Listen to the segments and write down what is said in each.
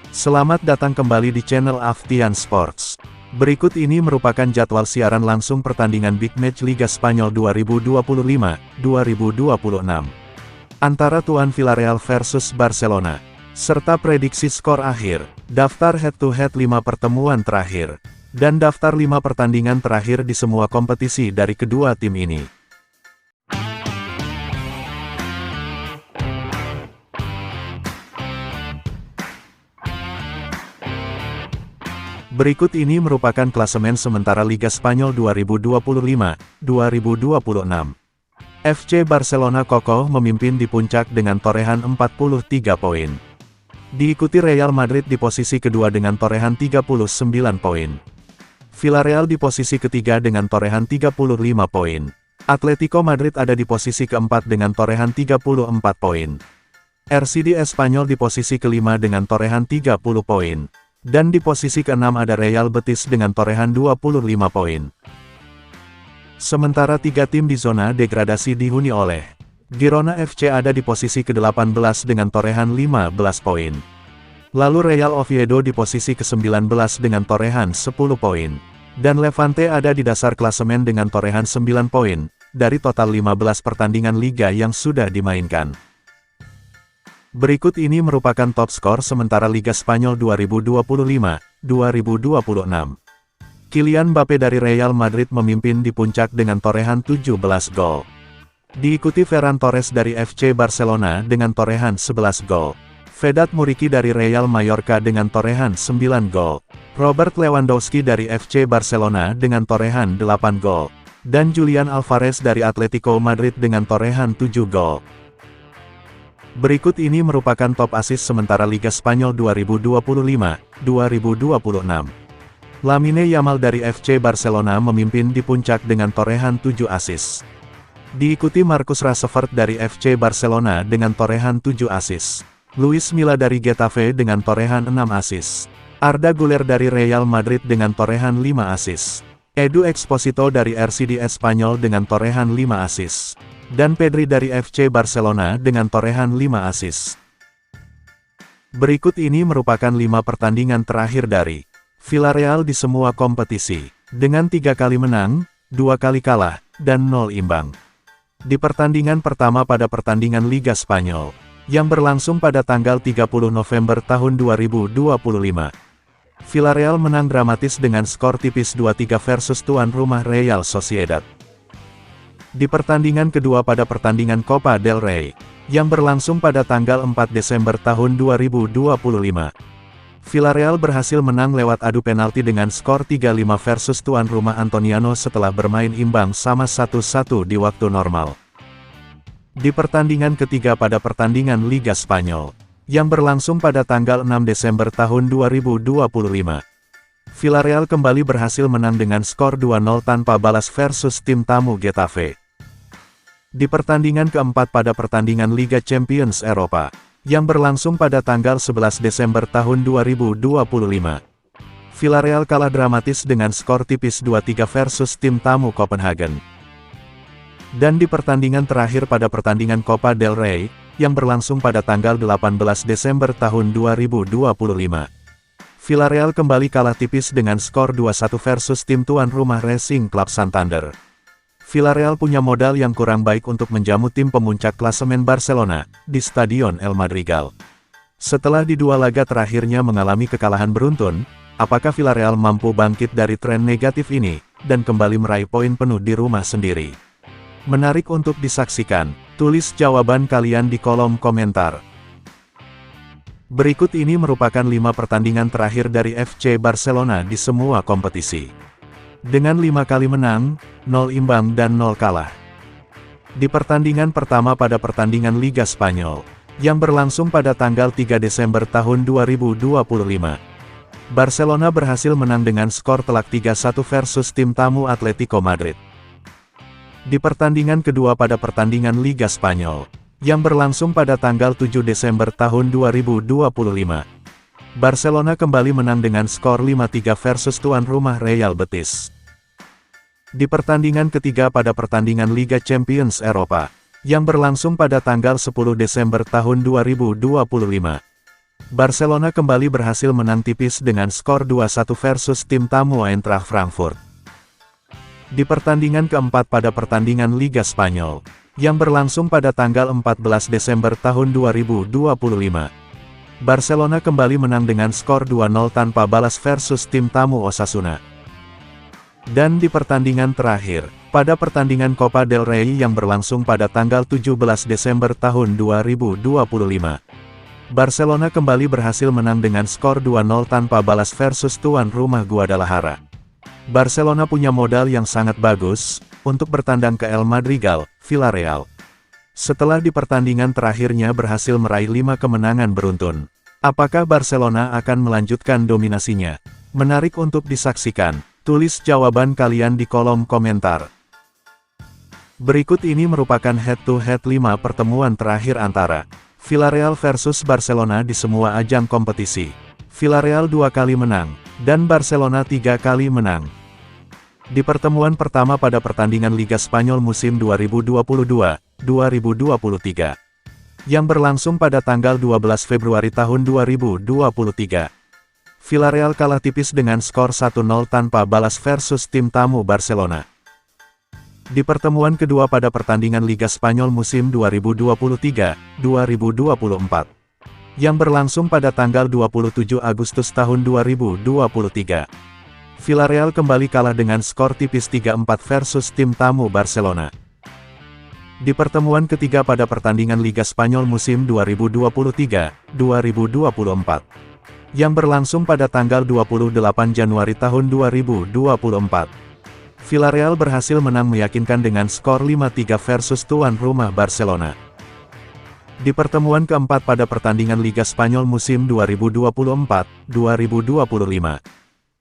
Selamat datang kembali di channel Aftian Sports. Berikut ini merupakan jadwal siaran langsung pertandingan Big Match Liga Spanyol 2025-2026. Antara tuan Villarreal versus Barcelona. Serta prediksi skor akhir, daftar head-to-head 5 pertemuan terakhir, dan daftar 5 pertandingan terakhir di semua kompetisi dari kedua tim ini. Berikut ini merupakan klasemen sementara Liga Spanyol 2025-2026. FC Barcelona kokoh memimpin di puncak dengan torehan 43 poin. Diikuti Real Madrid di posisi kedua dengan torehan 39 poin. Villarreal di posisi ketiga dengan torehan 35 poin. Atletico Madrid ada di posisi keempat dengan torehan 34 poin. RCD Espanyol di posisi kelima dengan torehan 30 poin. Dan di posisi keenam ada Real Betis dengan torehan 25 poin. Sementara 3 tim di zona degradasi dihuni oleh Girona FC ada di posisi ke-18 dengan torehan 15 poin. Lalu Real Oviedo di posisi ke-19 dengan torehan 10 poin. Dan Levante ada di dasar klasemen dengan torehan 9 poin, dari total 15 pertandingan liga yang sudah dimainkan. Berikut ini merupakan top skor sementara Liga Spanyol 2025-2026. Kylian Mbappe dari Real Madrid memimpin di puncak dengan torehan 17 gol. Diikuti Ferran Torres dari FC Barcelona dengan torehan 11 gol. Vedat Muriqi dari Real Mallorca dengan torehan 9 gol. Robert Lewandowski dari FC Barcelona dengan torehan 8 gol. Dan Julian Alvarez dari Atletico Madrid dengan torehan 7 gol. Berikut ini merupakan top assist sementara Liga Spanyol 2025-2026. Lamine Yamal dari FC Barcelona memimpin di puncak dengan torehan 7 assist. Diikuti Marcus Rashford dari FC Barcelona dengan torehan 7 assist. Luis Milla dari Getafe dengan torehan 6 assist. Arda Güler dari Real Madrid dengan torehan 5 assist. Edu Exposito dari RCD Espanyol dengan torehan 5 assist. Dan Pedri dari FC Barcelona dengan torehan 5 assist. Berikut ini merupakan 5 pertandingan terakhir dari Villarreal di semua kompetisi, dengan 3 kali menang, 2 kali kalah, dan 0 imbang. Di pertandingan pertama pada pertandingan Liga Spanyol, yang berlangsung pada tanggal 30 November tahun 2025. Villarreal menang dramatis dengan skor tipis 2-3 versus tuan rumah Real Sociedad. Di pertandingan kedua pada pertandingan Copa del Rey, yang berlangsung pada tanggal 4 Desember tahun 2025. Villarreal berhasil menang lewat adu penalti dengan skor 3-5 versus tuan rumah Antoniano setelah bermain imbang sama 1-1 di waktu normal. Di pertandingan ketiga pada pertandingan Liga Spanyol, yang berlangsung pada tanggal 6 Desember tahun 2025. Villarreal kembali berhasil menang dengan skor 2-0 tanpa balas versus tim tamu Getafe. Di pertandingan keempat pada pertandingan Liga Champions Eropa, yang berlangsung pada tanggal 11 Desember tahun 2025. Villarreal kalah dramatis dengan skor tipis 2-3 versus tim tamu Copenhagen. Dan di pertandingan terakhir pada pertandingan Copa del Rey, yang berlangsung pada tanggal 18 Desember tahun 2025. Villarreal kembali kalah tipis dengan skor 2-1 versus tim tuan rumah Racing Club Santander. Villarreal punya modal yang kurang baik untuk menjamu tim pemuncak klasemen Barcelona, di Stadion El Madrigal. Setelah di 2 laga terakhirnya mengalami kekalahan beruntun, apakah Villarreal mampu bangkit dari tren negatif ini, dan kembali meraih poin penuh di rumah sendiri? Menarik untuk disaksikan, tulis jawaban kalian di kolom komentar. Berikut ini merupakan 5 pertandingan terakhir dari FC Barcelona di semua kompetisi. Dengan 5 kali menang, 0 imbang dan 0 kalah. Di pertandingan pertama pada pertandingan Liga Spanyol, yang berlangsung pada tanggal 3 Desember tahun 2025. Barcelona berhasil menang dengan skor telak 3-1 versus tim tamu Atletico Madrid. Di pertandingan kedua pada pertandingan Liga Spanyol, yang berlangsung pada tanggal 7 Desember tahun 2025. Barcelona kembali menang dengan skor 5-3 versus tuan rumah Real Betis. Di pertandingan ketiga pada pertandingan Liga Champions Eropa, yang berlangsung pada tanggal 10 Desember tahun 2025. Barcelona kembali berhasil menang tipis dengan skor 2-1 versus tim tamu Eintracht Frankfurt. Di pertandingan keempat pada pertandingan Liga Spanyol, yang berlangsung pada tanggal 14 Desember tahun 2025, Barcelona kembali menang dengan skor 2-0 tanpa balas versus tim tamu Osasuna. Dan di pertandingan terakhir, pada pertandingan Copa del Rey yang berlangsung pada tanggal 17 Desember tahun 2025, Barcelona kembali berhasil menang dengan skor 2-0 tanpa balas versus tuan rumah Guadalajara. Barcelona punya modal yang sangat bagus untuk bertandang ke El Madrigal, Villarreal. Setelah di pertandingan terakhirnya berhasil meraih 5 kemenangan beruntun. Apakah Barcelona akan melanjutkan dominasinya? Menarik untuk disaksikan. Tulis jawaban kalian di kolom komentar. Berikut ini merupakan head-to-head 5 pertemuan terakhir antara Villarreal versus Barcelona di semua ajang kompetisi. Villarreal 2 kali menang, dan Barcelona 3 kali menang. Di pertemuan pertama pada pertandingan Liga Spanyol musim 2022-2023, yang berlangsung pada tanggal 12 Februari tahun 2023, Villarreal kalah tipis dengan skor 1-0 tanpa balas versus tim tamu Barcelona. Di pertemuan kedua pada pertandingan Liga Spanyol musim 2023-2024, yang berlangsung pada tanggal 27 Agustus tahun 2023, Villarreal kembali kalah dengan skor tipis 3-4 versus tim tamu Barcelona. Di pertemuan ketiga pada pertandingan Liga Spanyol musim 2023-2024, yang berlangsung pada tanggal 28 Januari tahun 2024, Villarreal berhasil menang meyakinkan dengan skor 5-3 versus tuan rumah Barcelona. Di pertemuan keempat pada pertandingan Liga Spanyol musim 2024-2025,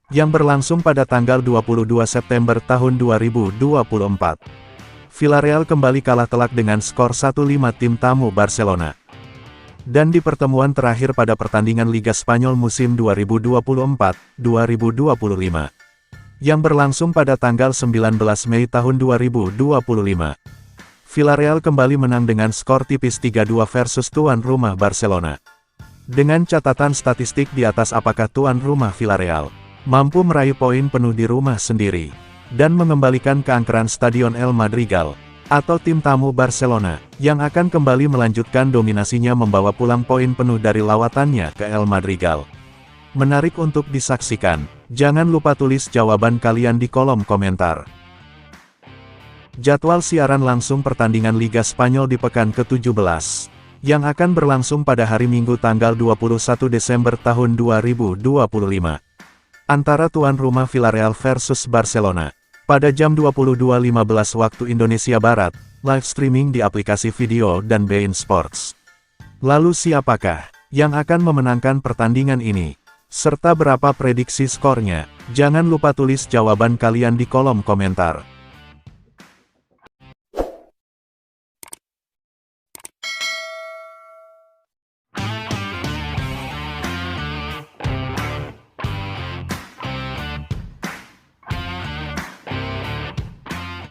yang berlangsung pada tanggal 22 September tahun 2024, Villarreal kembali kalah telak dengan skor 1-5 tim tamu Barcelona. Dan di pertemuan terakhir pada pertandingan Liga Spanyol musim 2024-2025, yang berlangsung pada tanggal 19 Mei tahun 2025, Villarreal kembali menang dengan skor tipis 3-2 versus tuan rumah Barcelona. Dengan catatan statistik di atas, apakah tuan rumah Villarreal mampu meraih poin penuh di rumah sendiri, dan mengembalikan keangkeran Stadion El Madrigal, atau tim tamu Barcelona, yang akan kembali melanjutkan dominasinya membawa pulang poin penuh dari lawatannya ke El Madrigal? Menarik untuk disaksikan. Jangan lupa tulis jawaban kalian di kolom komentar. Jadwal siaran langsung pertandingan Liga Spanyol di pekan ke-17, yang akan berlangsung pada hari Minggu tanggal 21 Desember tahun 2025. Antara tuan rumah Villarreal versus Barcelona, pada jam 22.15 waktu Indonesia Barat, live streaming di aplikasi video dan beIN Sports. Lalu siapakah yang akan memenangkan pertandingan ini? Serta berapa prediksi skornya? Jangan lupa tulis jawaban kalian di kolom komentar.